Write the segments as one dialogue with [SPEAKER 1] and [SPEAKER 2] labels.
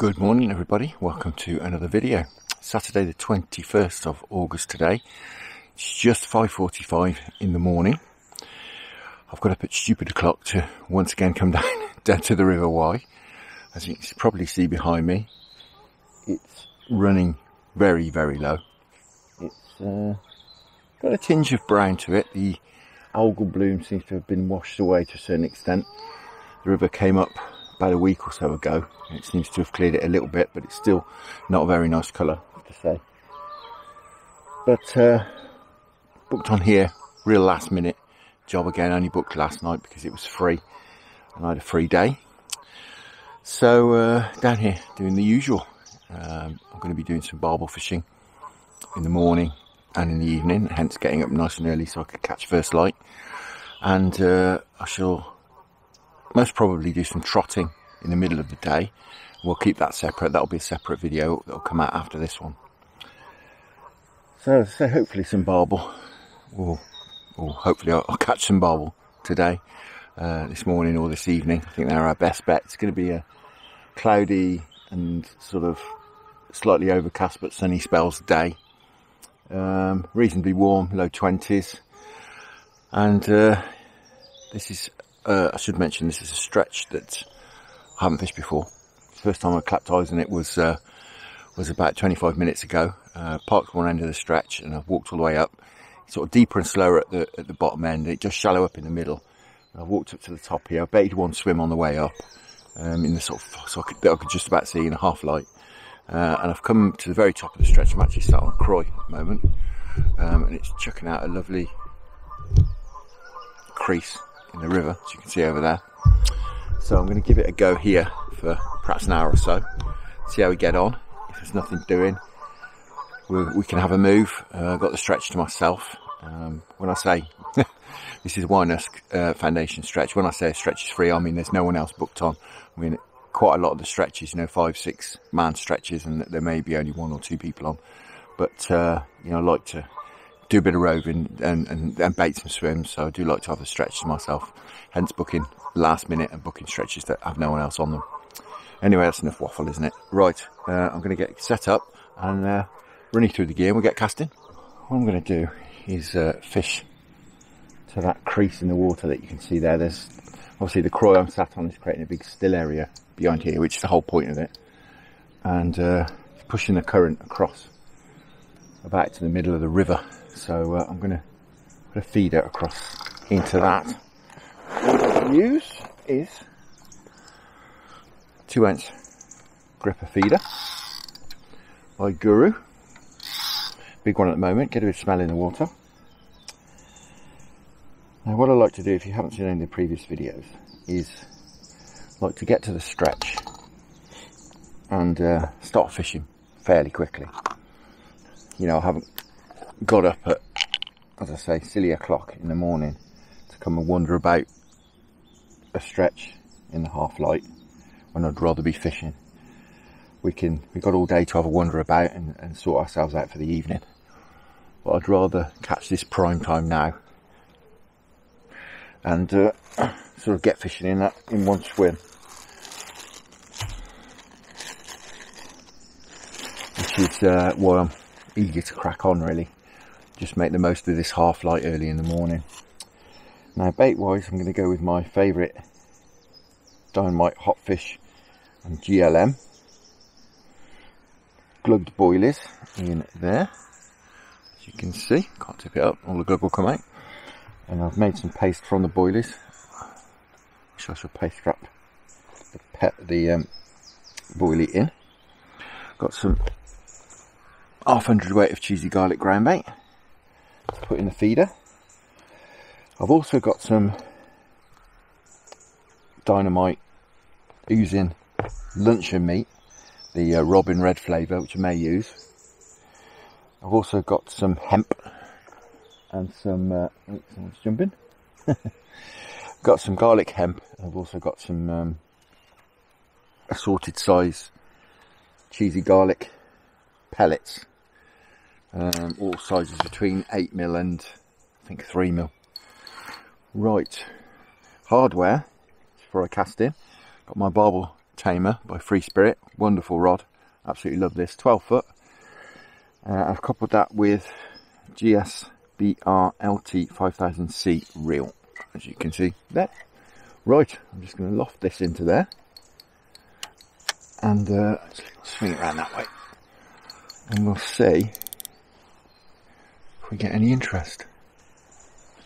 [SPEAKER 1] Good morning everybody, welcome to another video. Saturday the 21st of August today. It's just 5:45 in the morning. I've got up at stupid o'clock to once again come down to the River Wye. As you can probably see behind me, it's running very low. It's got a tinge of brown to it. The algal bloom seems to have been washed away to a certain extent. The river came up about a week or so ago. It seems to have cleared it a little bit, but it's still not a very nice colour, I have to say. But booked on here, real last minute job again. Only booked last night because it was free and I had a free day. So down here doing the usual. I'm going to be doing some barbel fishing in the morning and in the evening, hence getting up nice and early so I could catch first light. And I shall most probably do some trotting in the middle of the day. We'll keep that separate. That'll be a separate video that'll come out after this one. So hopefully some barbel, or hopefully I'll catch some barbel today, this morning or this evening. I think they're our best bet. It's going to be a cloudy and sort of slightly overcast but sunny spells day. Reasonably warm, low 20s. And this is I should mention this is a stretch that I haven't fished before. First time I clapped eyes on it was about 25 minutes ago. Parked one end of the stretch and I've walked all the way up. It's sort of deeper and slower at the bottom end. It does shallow up in the middle. And I walked up to the top here. I baited one swim on the way up, in the sort of so I could just about see in a half light. And I've come to the very top of the stretch. I'm actually sat on a croy at the moment, and it's chucking out a lovely crease in the river, as you can see over there. So I'm going to give it a go here for perhaps an hour or so, see how we get on. If there's nothing doing, we can have a move. I've got the stretch to myself. When I say this is a Wynusk foundation stretch, when I say a stretch is free, I mean there's no one else booked on. I mean quite a lot of the stretches, 5-6 man stretches, and there may be only one or two people on. But I like to do a bit of roving and bait some swims, so I do like to have a stretch to myself, hence booking last minute and booking stretches that have no one else on them. Anyway, that's enough waffle, isn't it? Right, I'm going to get set up and running through the gear and we'll get casting. What I'm going to do is fish to that crease in the water that you can see there. There's obviously the croy I'm sat on is creating a big still area behind here, which is the whole point of it, and pushing the current across about to the middle of the river. So I'm going to put a feeder across into that. What I'm going to use is 2-ounce gripper feeder by Guru. Big one at the moment, get a bit of smell in the water. Now what I like to do, if you haven't seen any of the previous videos, is like to get to the stretch and start fishing fairly quickly. I haven't got up at, as I say, silly o'clock in the morning to come and wander about a stretch in the half light when I'd rather be fishing. We've got all day to have a wander about and sort ourselves out for the evening. But I'd rather catch this prime time now and sort of get fishing in one swim, which is why I'm eager to crack on, really. Just make the most of this half light early in the morning. Now bait wise, I'm going to go with my favourite Dynamite Hotfish and GLM glugged boilies in there. As you can see, can't tip it up, all the glug will come out. And I've made some paste from the boilies, which I shall paste wrap the boilie in. Got some 1/2 weight of cheesy garlic ground bait to put in the feeder. I've also got some Dynamite oozing Luncheon meat, the robin red flavour, which I may use. I've also got some hemp and some someone's jumping. Got some garlic hemp. I've also got some assorted size cheesy garlic pellets, all sizes between 8mm and I think 3mm. Right, hardware before I cast in. Got my Barbel Tamer by Free Spirit. Wonderful rod. Absolutely love this. 12 foot. I've coupled that with GS BR LT 5000C reel, as you can see there. Right, I'm just going to loft this into there and swing it around that way, and we'll see if we get any interest.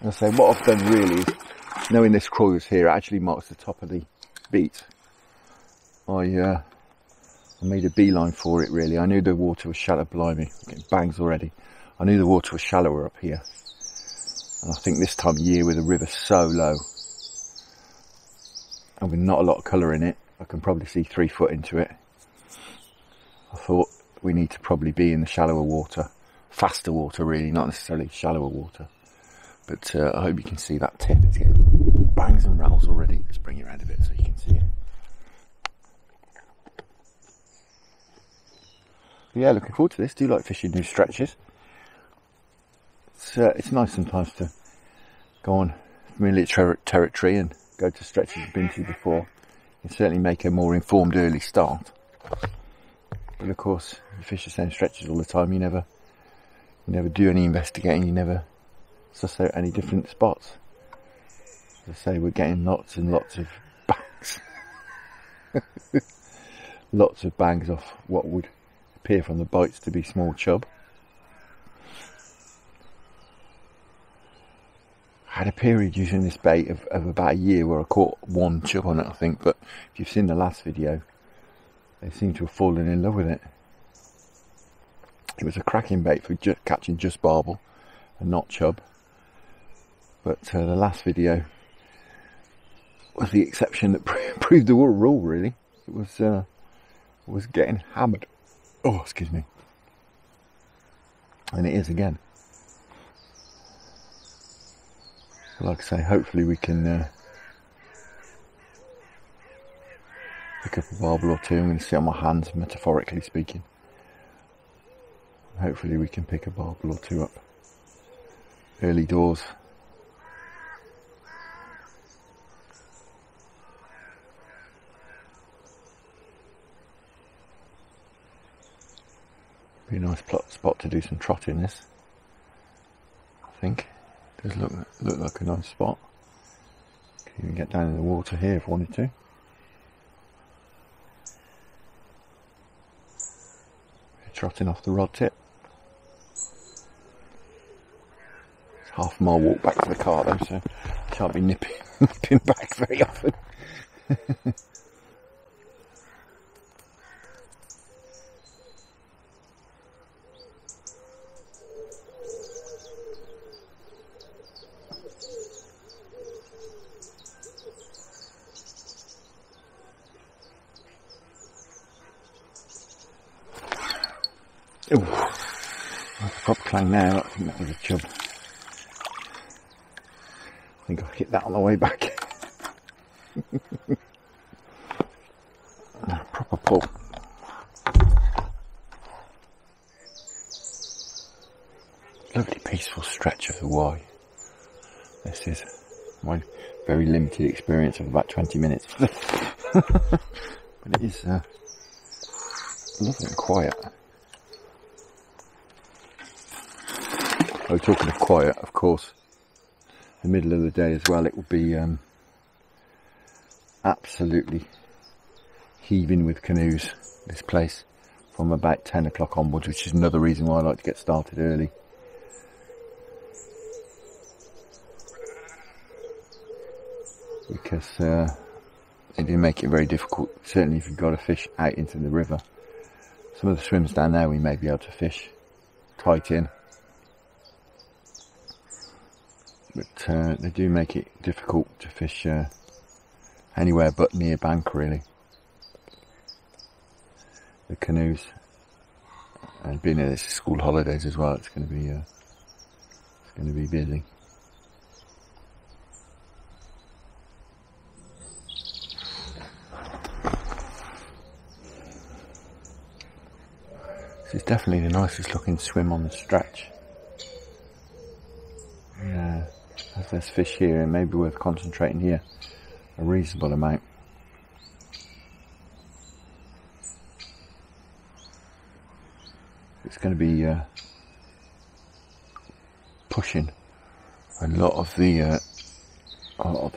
[SPEAKER 1] As I say, what I've done really is, knowing this crawl was here, it actually marks the top of the beat. I made a beeline for it really. I knew the water was shallow. Blimey, I'm getting bangs already. I knew the water was shallower up here, and I think this time of year with the river so low and with not a lot of colour in it, I can probably see 3 foot into it. I thought we need to probably be in the shallower water, faster water really, not necessarily shallower water. But I hope you can see that tip. It's getting bangs and rattles already. Let's bring it around a bit so you can see it. But yeah, looking forward to this. Do like fishing new stretches. It's nice sometimes to go on familiar territory and go to stretches you've been to before. You can certainly make a more informed early start. But of course, you fish the same stretches all the time. You never do any investigating. You never suss out any different spots. As I say, we're getting lots and lots of bangs. Lots of bangs off what would appear from the bites to be small chub. I had a period using this bait of about a year where I caught 1 chub on it, I think, but if you've seen the last video, they seem to have fallen in love with it. It was a cracking bait for catching just barbel and not chub, but the last video was the exception that proved the rule really. It was getting hammered. Oh, excuse me. And it is again. Like I say, hopefully we can pick up a barbel or two. I'm going to sit on my hands, metaphorically speaking. Hopefully we can pick a barbel or two up early doors. Be a nice spot to do some trotting this, I think. Does look like a nice spot. Can even get down in the water here if I wanted to. Trotting off the rod tip. It's half a mile walk back to the car though, so I can't be nipping back very often. Ooh, that's a proper clang now. I think that was a chub. I think I'll hit that on the way back. Proper pull. Lovely peaceful stretch of the Y. This is my very limited experience of about 20 minutes. But it is lovely and quiet. Oh, talking of quiet, of course, the middle of the day as well, it will be absolutely heaving with canoes, this place, from about 10 o'clock onwards, which is another reason why I like to get started early. Because they do make it very difficult, certainly if you've got to fish out into the river. Some of the swims down there we may be able to fish tight in. But they do make it difficult to fish anywhere but near bank really. The canoes, and being this is school holidays as well, it's going to be busy. This is definitely the nicest looking swim on the stretch. Yeah. As there's fish here, it may be worth concentrating here a reasonable amount. it's going to be pushing a lot of the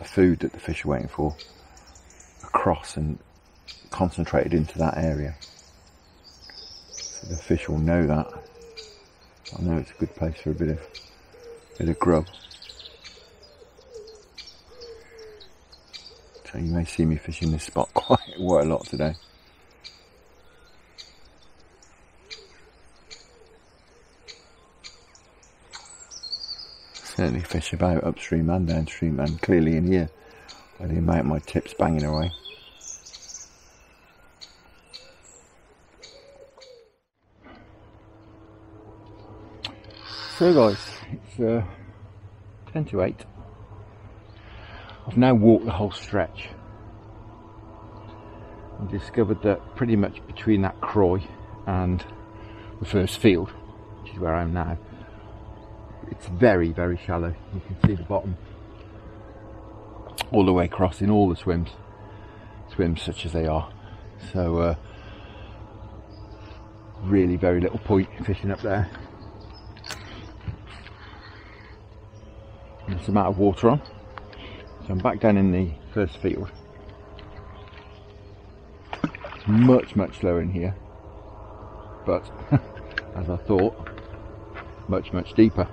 [SPEAKER 1] food that the fish are waiting for across and concentrated into that area. So the fish will know that. I know it's a good place for a bit of grub. So you may see me fishing this spot quite a lot today. Certainly fish about upstream and downstream, and clearly in here by the amount of my tips banging away. So guys, it's 10 to 8. I've now walked the whole stretch and discovered that pretty much between that Croy and the first field, which is where I am now, it's very, very shallow. You can see the bottom all the way across in all the swims such as they are. So really very little point fishing up there. There's a amount of water on, so I'm back down in the first field. Much slower in here, but as I thought, much deeper.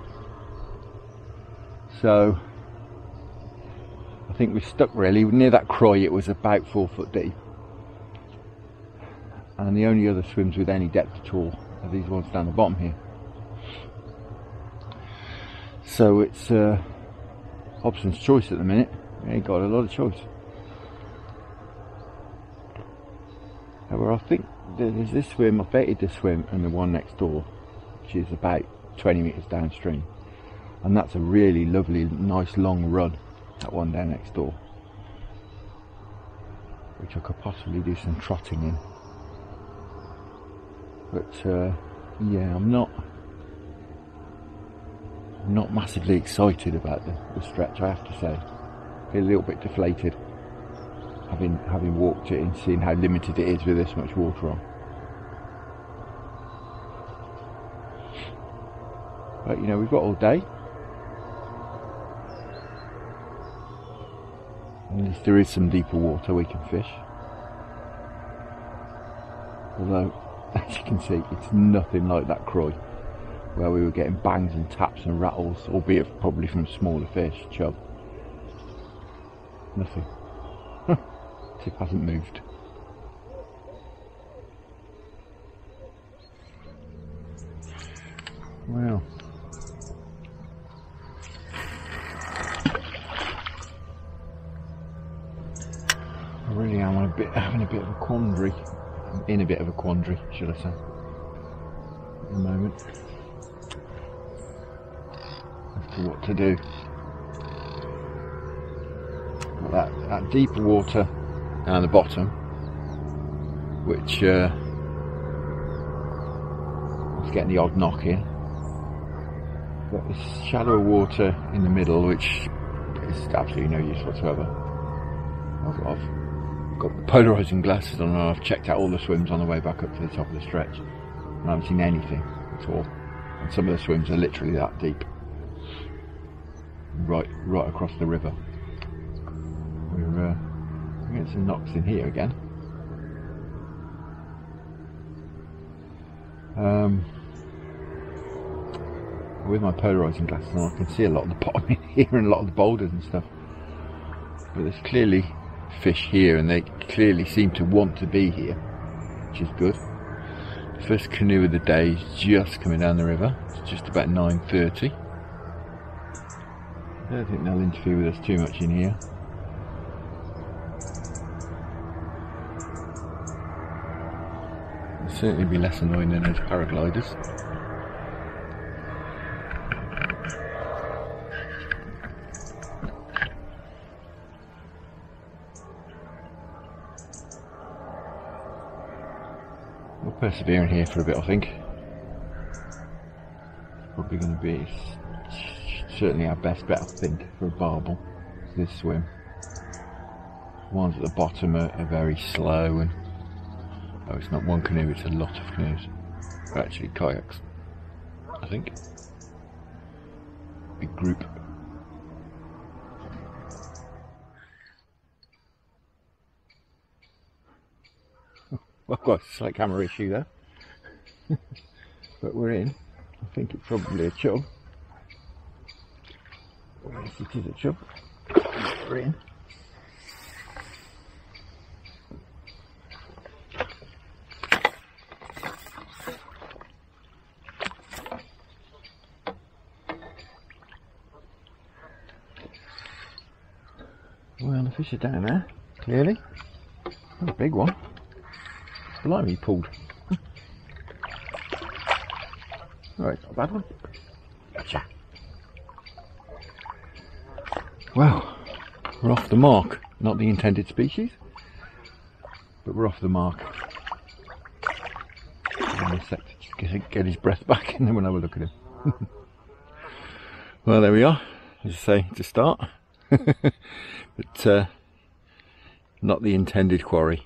[SPEAKER 1] So I think we're stuck really near that Croy. It was about 4 foot deep, and the only other swims with any depth at all are these ones down the bottom here. So it's Hobson's choice at the minute. We ain't got a lot of choice. However, I think there's this swim, I've baited this swim and the one next door, which is about 20 metres downstream, and that's a really lovely, nice long run, that one down next door, which I could possibly do some trotting in. But yeah, I'm not massively excited about the stretch, I have to say. I feel a little bit deflated having walked it and seen how limited it is with this much water on. But you know, we've got all day. At least there is some deeper water we can fish. Although, as you can see, it's nothing like that Croy, where we were getting bangs and taps and rattles, albeit probably from smaller fish, chub. Nothing. Tip hasn't moved. Well, I really am having a bit of a quandary. I'm in a bit of a quandary, should I say, at the moment, as to what to do. That deeper water down the bottom, which was getting the odd knock in. But this shallower water in the middle, which is absolutely no use whatsoever. I've got the polarising glasses on and I've checked out all the swims on the way back up to the top of the stretch, and I haven't seen anything at all. And some of the swims are literally that deep, right across the river. We're getting some knocks in here again. With my polarising glasses on, I can see a lot of the bottom in here and a lot of the boulders and stuff. But there's clearly fish here, and they clearly seem to want to be here, which is good. The first canoe of the day is just coming down the river. It's just about 9:30. I don't think they'll interfere with us too much in here. It'll certainly be less annoying than those paragliders. We'll persevere in here for a bit, I think. It's probably going to be certainly our best bet, I think, for a barbel, this swim. The ones at the bottom are very slow, and oh, it's not one canoe, it's a lot of canoes. Actually kayaks, I think. Big group. Well, I've got a slight camera issue there. But we're in. I think it's probably a chub. Yes, it is a chub. We're in. Well, the fish are down there, clearly. Oh, a big one. Blimey, pulled. Alright, not a bad one. Gotcha. Well, we're off the mark. Not the intended species, but we're off the mark. Give him a sec to just get his breath back and then we'll have a look at him. Well, there we are. As I say, to start. But not the intended quarry.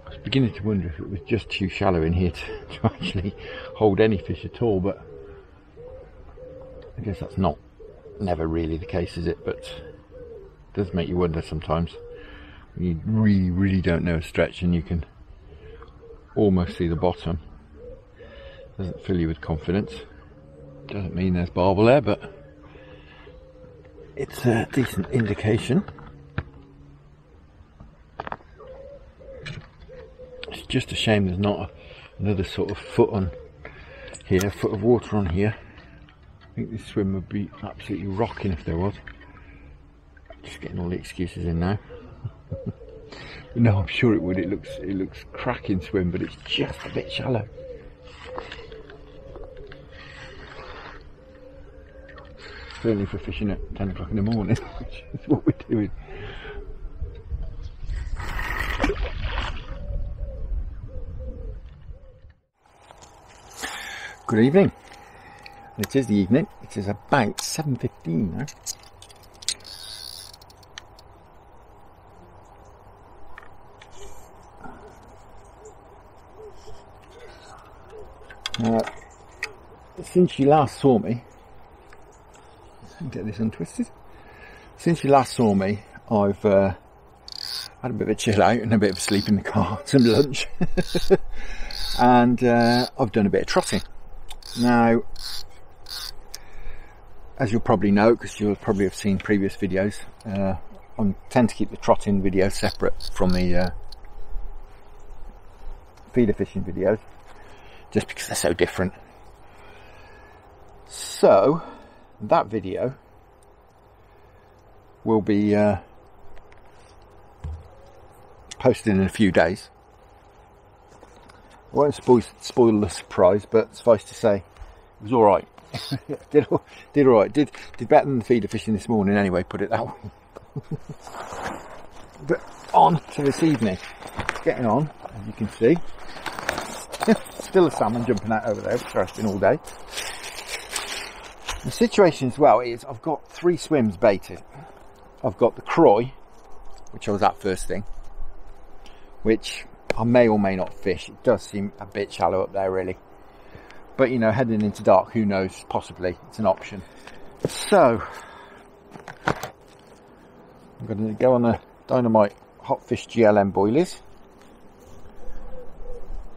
[SPEAKER 1] I was beginning to wonder if it was just too shallow in here to actually hold any fish at all, but I guess that's never really the case, is it? But it does make you wonder sometimes when you really don't know a stretch and you can almost see the bottom. Doesn't fill you with confidence. Doesn't mean there's barbel there, but it's a decent indication. It's just a shame there's not another sort of foot on here, foot of water on here. I think this swim would be absolutely rocking if there was. Just getting all the excuses in now. No, I'm sure it would. It looks cracking swim, but it's just a bit shallow. Certainly for fishing at 10 o'clock in the morning, which is what we're doing. Good evening. It is the evening. It is about 7:15 now. Since you last saw me, get this untwisted. Since you last saw me, I've had a bit of a chill out and a bit of a sleep in the car, some lunch, and I've done a bit of trotting. Now, as you'll probably know, because you'll probably have seen previous videos, I tend to keep the trotting videos separate from the feeder fishing videos, just because they're so different. So that video will be posted in a few days. I won't spoil the surprise, but suffice to say, it was alright. did alright. Did better than the feeder fishing this morning anyway, put it that way. But on to this evening. Getting on, as you can see. Still a salmon jumping out over there, which has been all day. The situation as well is I've got 3 swims baited. I've got the Croy, which I was at first thing, which I may or may not fish. It does seem a bit shallow up there really, but you know, heading into dark, who knows, possibly it's an option. So I'm going to go on the Dynamite Fish GLM Boilies,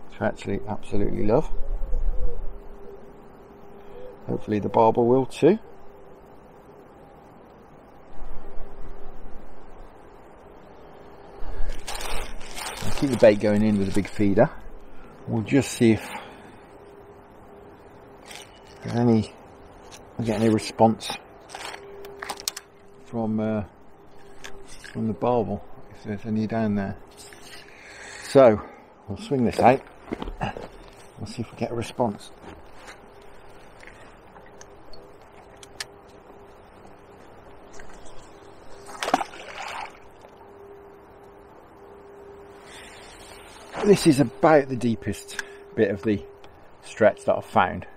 [SPEAKER 1] which I actually absolutely love. Hopefully the Barbel will too. I'll keep the bait going in with a big feeder. We'll just see if there's I get any response from the Barbel, if there's any down there. So we'll swing this out. We'll see if we get a response. This is about the deepest bit of the stretch that I've found.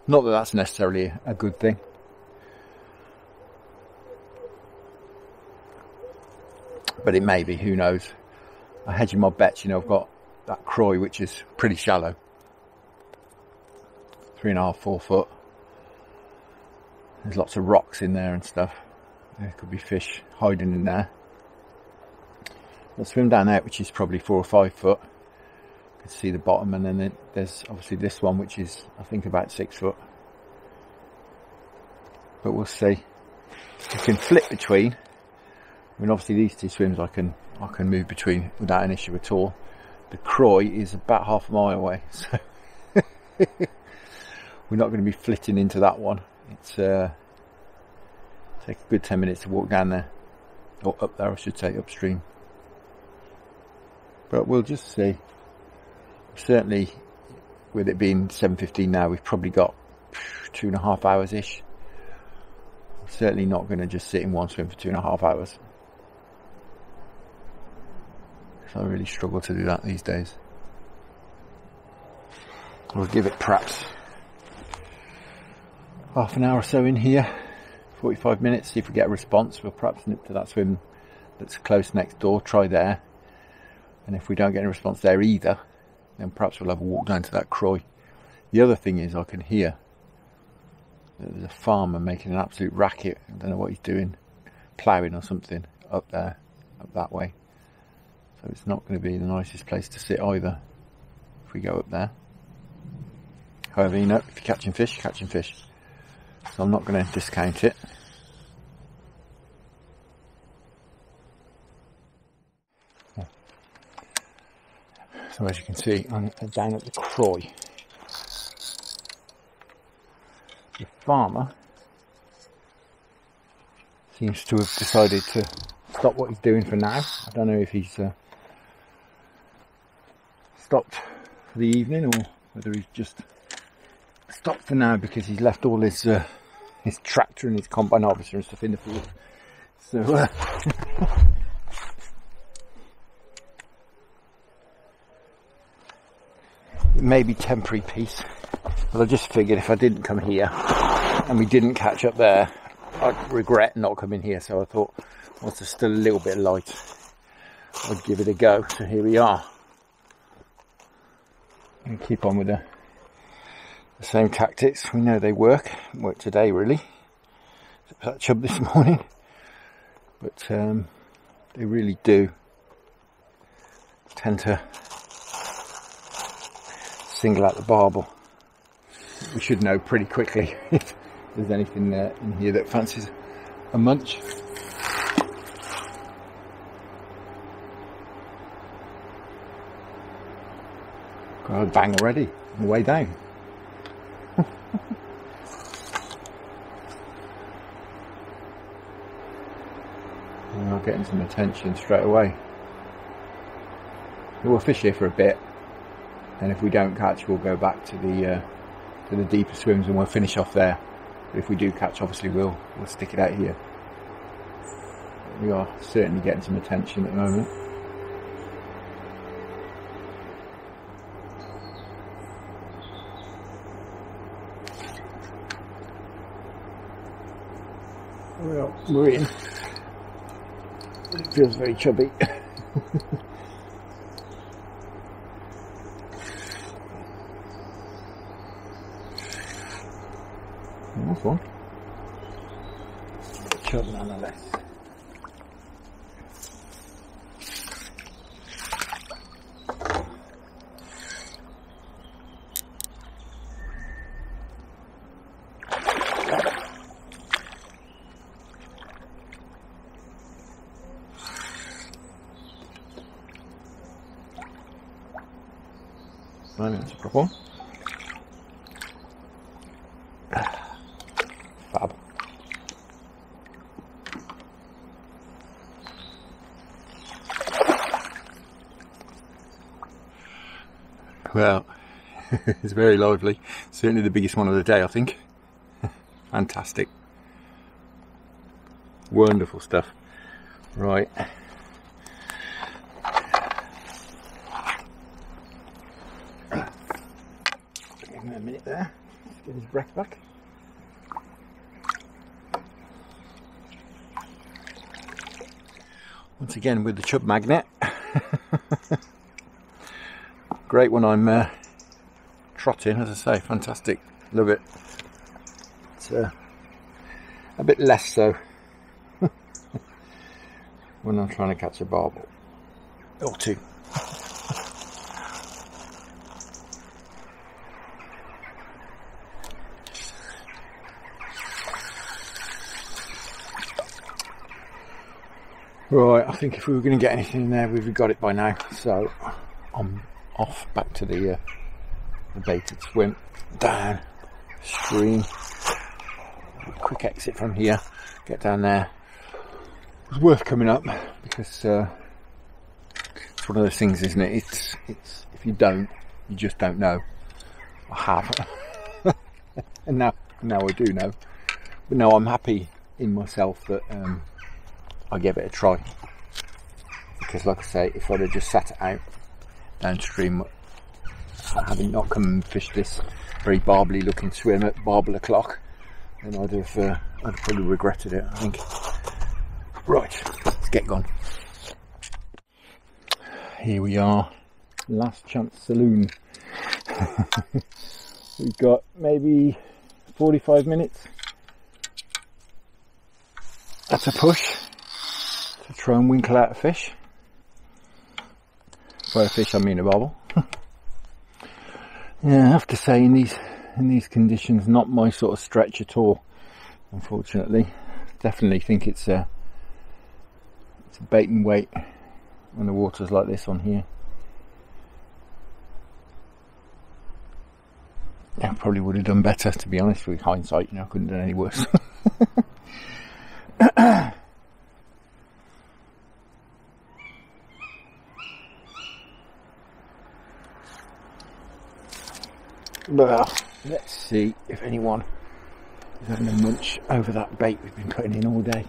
[SPEAKER 1] Not that that's necessarily a good thing. But it may be, who knows. I'm hedging my bets, you know, I've got that Croy which is pretty shallow. 3.5, 4 foot. There's lots of rocks in there and stuff. There could be fish hiding in there. I'll swim down there, which is probably 4 or 5 foot. You can see the bottom, and then there's obviously this one, which is I think about 6 foot. But we'll see. You can flip between. I mean, obviously these two swims I can move between without an issue at all. The Croy is about half a mile away, so we're not going to be flitting into that one. It's take a good 10 minutes to walk down there, or up there I should say, upstream. But we'll just see. Certainly with it being 7:15 now, we've probably got 2.5 hours ish. I'm certainly not going to just sit in one swim for 2.5 hours. So I really struggle to do that these days. We'll give it perhaps half an hour or so in here, 45 minutes, see if we get a response. We'll perhaps nip to that swim that's close next door, try there. And if we don't get a response there either, then perhaps we'll have a walk down to that Croy. The other thing is I can hear that there's a farmer making an absolute racket. I don't know what he's doing, ploughing or something up there, up that way. So it's not going to be the nicest place to sit either if we go up there. However, you know, if you're catching fish, you're catching fish. So I'm not going to discount it. So as you can see, I'm down at the Croy. The farmer seems to have decided to stop what he's doing for now. I don't know if he's stopped for the evening, or whether he's just stopped for now because he's left all his tractor and his combine harvester and stuff in the field. So it may be temporary peace, but I just figured if I didn't come here and we didn't catch up there, I'd regret not coming here. So I thought, whilst there's still a little bit of light, I'd give it a go. So here we are. And keep on with the same tactics. We know they work today really. That chub this morning, but they really do tend to single out the barbel. We should know pretty quickly if there's anything in here that fancies a munch. Got a bang already on the way down. We are getting some attention straight away. We'll fish here for a bit, and if we don't catch, we'll go back to the deeper swims and we'll finish off there. But if we do catch, obviously we'll stick it out here. We are certainly getting some attention at the moment. Well, we're in. It feels very chubby. Nice one. Chub nonetheless. That's a proper one. Fab. Well, it's very lively. Certainly the biggest one of the day, I think. Fantastic. Wonderful stuff. Right. Give him a minute there. Let's get his breath back. Once again with the chub magnet. Great when I'm trotting, as I say, fantastic Love it. It's a bit less so when I'm trying to catch a barbel or two. Right, I think if we were going to get anything in there, we've got it by now. So I'm off back to the baited swim down stream. Quick exit from here, get down there. It was worth coming up because it's one of those things, isn't it? It's if you don't, you just don't know. I have, and now I do know. But no, I'm happy in myself that I gave it a try, because like I say, if I'd have just sat it out downstream, having not come and fished this very barbely looking swim at barbel o'clock, then I'd probably regretted it, I think. Right, let's get gone. Here we are, last chance saloon. We've got maybe 45 minutes. That's a push to try and winkle out a fish. By a fish I mean a barbel. Yeah, I have to say in these conditions, not my sort of stretch at all, unfortunately. Definitely think it's a bait and wait when the water's like this on here. Yeah, probably would have done better, to be honest, with hindsight. You know, I couldn't have done any worse. Well, let's see if anyone is having a munch over that bait we've been putting in all day.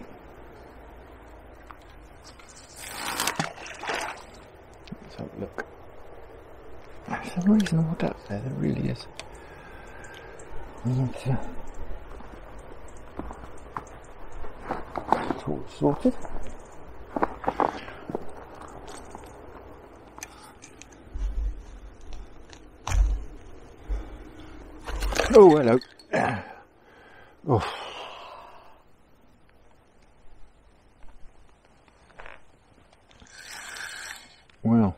[SPEAKER 1] Let's have a look. There's a reasonable depth there, there really is. It's all sorted. Oh, hello. Oh. Well,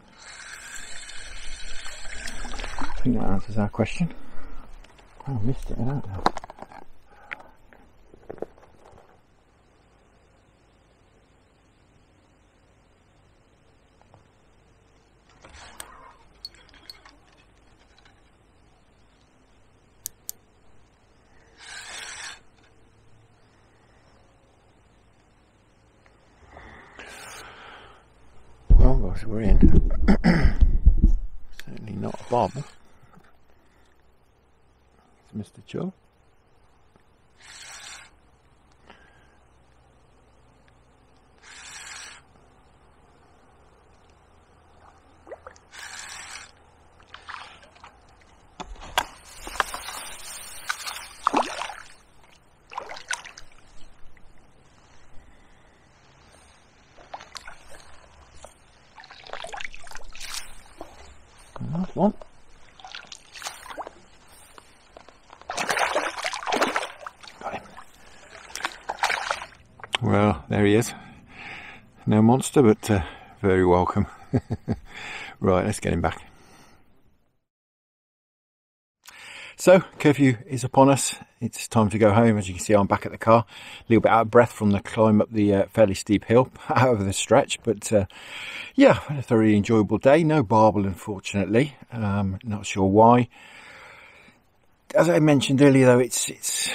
[SPEAKER 1] I think that answers our question. Oh, I missed it, I don't know. We're in. Certainly not a barbel. It's Mr. Chub. One. Got him. Well, there he is. No monster, but very welcome. Right, let's get him back. So, curfew is upon us. It's time to go home. As you can see, I'm back at the car. A little bit out of breath from the climb up the fairly steep hill out of the stretch. But yeah, a thoroughly enjoyable day. No barbel, unfortunately. Not sure why. As I mentioned earlier, though, it's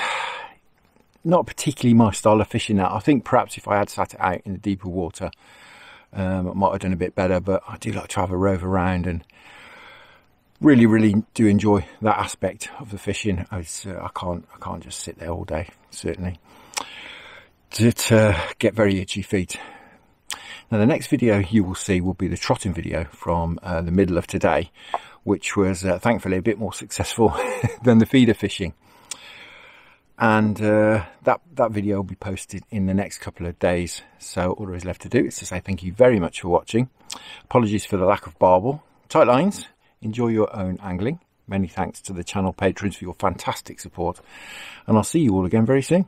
[SPEAKER 1] not particularly my style of fishing now. I think perhaps if I had sat it out in the deeper water, I might have done a bit better. But I do like to have a rove around and really do enjoy that aspect of the fishing. I can't just sit there all day, certainly. To get very itchy feet. Now the next video you will see will be the trotting video from the middle of today, which was thankfully a bit more successful than the feeder fishing. And that video will be posted in the next couple of days. So all there is left to do is to say thank you very much for watching. Apologies for the lack of barbel. Tight lines. Enjoy your own angling, Many thanks to the channel patrons for your fantastic support, and I'll see you all again very soon.